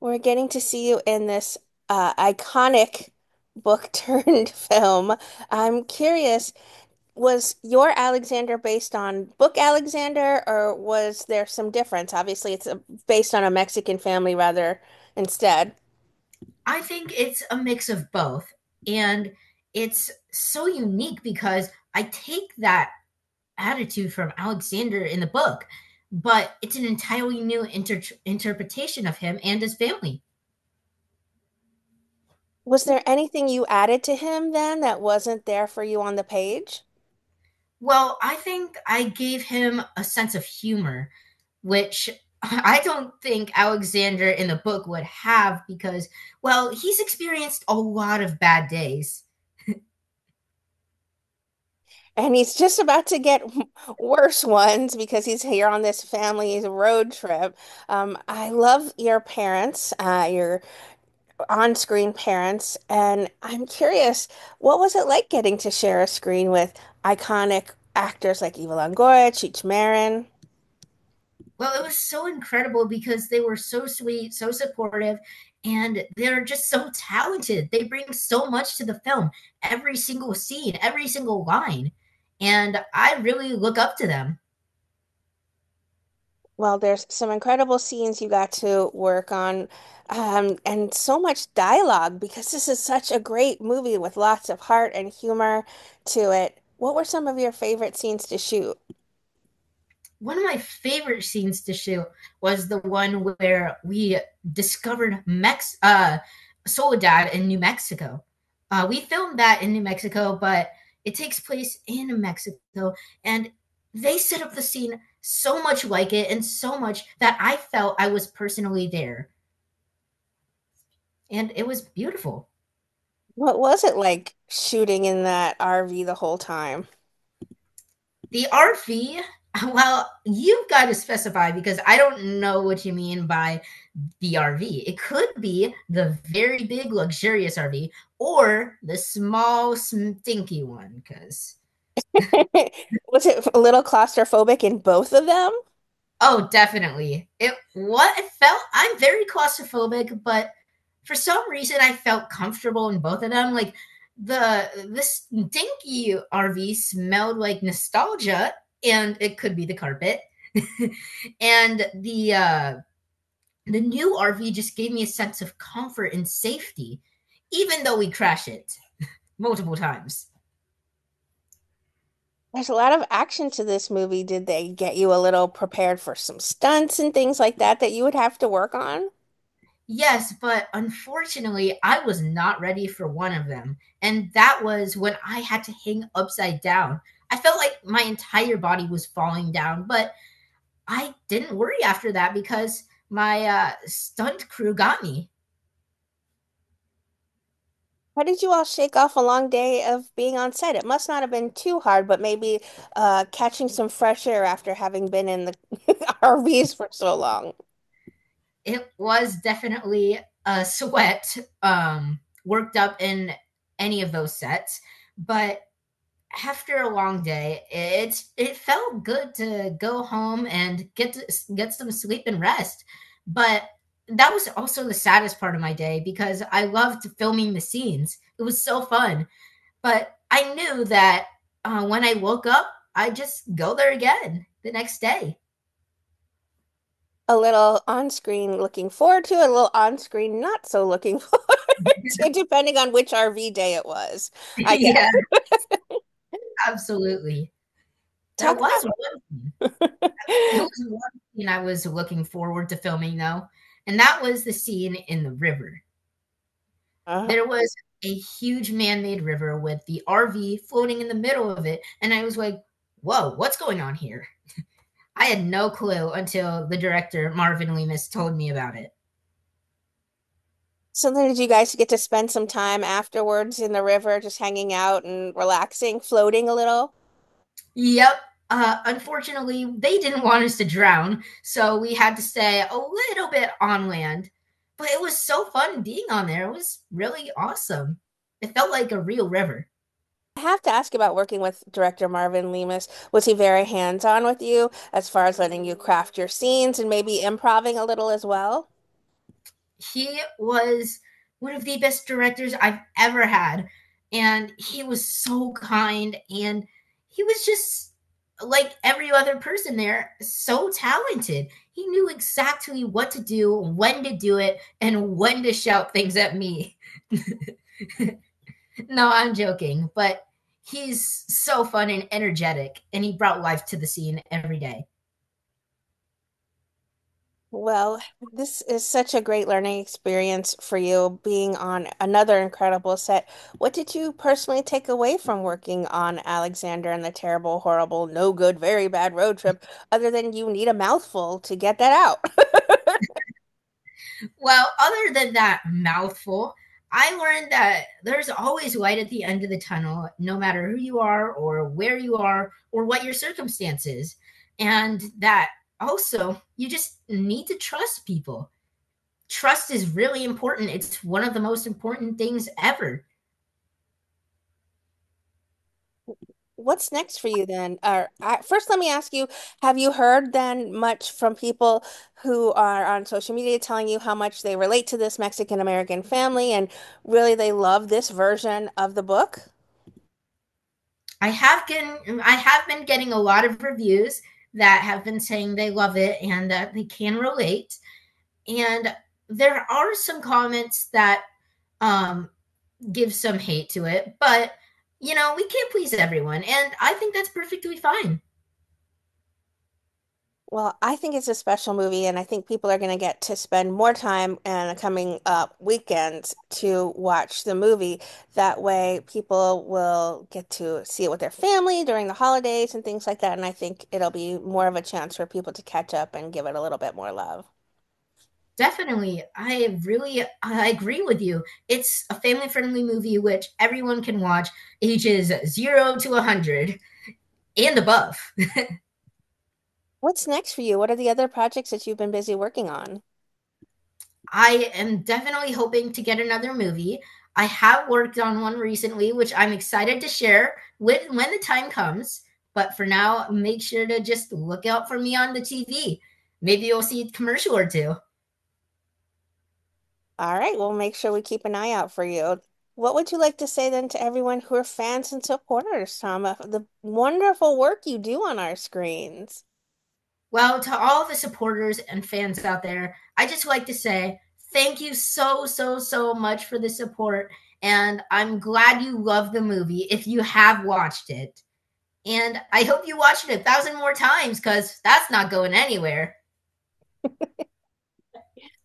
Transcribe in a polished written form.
We're getting to see you in this iconic book turned film. I'm curious, was your Alexander based on book Alexander, or was there some difference? Obviously, based on a Mexican family rather instead. I think it's a mix of both. And it's so unique because I take that attitude from Alexander in the book, but it's an entirely new interpretation of him and his family. Was there anything you added to him then that wasn't there for you on the page? Well, I think I gave him a sense of humor, which I don't think Alexander in the book would have because, well, he's experienced a lot of bad days. And he's just about to get worse ones because he's here on this family's road trip. I love your parents, your on-screen parents, and I'm curious, what was it like getting to share a screen with iconic actors like Eva Longoria, Cheech Marin? Well, it was so incredible because they were so sweet, so supportive, and they're just so talented. They bring so much to the film, every single scene, every single line. And I really look up to them. Well, there's some incredible scenes you got to work on, and so much dialogue because this is such a great movie with lots of heart and humor to it. What were some of your favorite scenes to shoot? One of my favorite scenes to shoot was the one where we discovered Soledad in New Mexico. We filmed that in New Mexico, but it takes place in Mexico, and they set up the scene so much like it, and so much that I felt I was personally there, and it was beautiful. What was it like shooting in that RV the whole time? The RV, well, you've got to specify because I don't know what you mean by the RV. It could be the very big, luxurious RV or the small, stinky one. Because, Was it a little claustrophobic in both of them? oh, definitely. It felt, I'm very claustrophobic, but for some reason I felt comfortable in both of them. Like, this stinky RV smelled like nostalgia, and it could be the carpet. And the new RV just gave me a sense of comfort and safety, even though we crash it multiple times. There's a lot of action to this movie. Did they get you a little prepared for some stunts and things like that that you would have to work on? Yes, but unfortunately, I was not ready for one of them. And that was when I had to hang upside down. I felt like my entire body was falling down, but I didn't worry after that because my stunt crew got me. How did you all shake off a long day of being on set? It must not have been too hard, but maybe catching some fresh air after having been in the RVs for so long. It was definitely a sweat worked up in any of those sets, but after a long day, it felt good to go home and get some sleep and rest. But that was also the saddest part of my day because I loved filming the scenes. It was so fun. But I knew that when I woke up, I just go there again the next day. A little on-screen looking forward to, a little on-screen not so looking forward to, depending on which RV day it was, I Yeah, guess. absolutely. There Talk was about one. There was one scene I was looking forward to filming though, and that was the scene in the river. uh, There was a huge man-made river with the RV floating in the middle of it, and I was like, "Whoa, what's going on here?" I had no clue until the director Marvin Lemus told me about it. so then did you guys get to spend some time afterwards in the river, just hanging out and relaxing, floating a little? Yep. Unfortunately, they didn't want us to drown, so we had to stay a little bit on land. But it was so fun being on there. It was really awesome. It felt like a real river. I have to ask about working with director Marvin Lemus. Was he very hands-on with you as far as letting you craft your scenes and maybe improving a little as well? He was one of the best directors I've ever had. And he was so kind. And he was just like every other person there, so talented. He knew exactly what to do, when to do it, and when to shout things at me. No, I'm joking. But he's so fun and energetic. And he brought life to the scene every day. Well, this is such a great learning experience for you being on another incredible set. What did you personally take away from working on Alexander and the Terrible, Horrible, No Good, Very Bad Road Trip, other than you need a mouthful to get that out? Well, other than that mouthful, I learned that there's always light at the end of the tunnel, no matter who you are or where you are or what your circumstances. And that also, you just need to trust people. Trust is really important. It's one of the most important things ever. What's next for you then? First, let me ask you, have you heard then much from people who are on social media telling you how much they relate to this Mexican American family and really they love this version of the book? I have been getting a lot of reviews that have been saying they love it and that they can relate. And there are some comments that um give some hate to it, but we can't please everyone, and I think that's perfectly fine. Well, I think it's a special movie, and I think people are going to get to spend more time in the coming up weekends to watch the movie. That way, people will get to see it with their family during the holidays and things like that. And I think it'll be more of a chance for people to catch up and give it a little bit more love. Definitely, I agree with you. It's a family friendly movie which everyone can watch, ages 0 to 100 and above. What's next for you? What are the other projects that you've been busy working on? I am definitely hoping to get another movie. I have worked on one recently, which I'm excited to share when the time comes. But for now, make sure to just look out for me on the TV. Maybe you'll see a commercial or two. All right, we'll make sure we keep an eye out for you. What would you like to say then to everyone who are fans and supporters, Tom, of the wonderful work you do on our screens? Well, to all the supporters and fans out there, I just like to say thank you so, so, so much for the support. And I'm glad you love the movie if you have watched it. And I hope you watch it 1,000 more times because that's not going anywhere.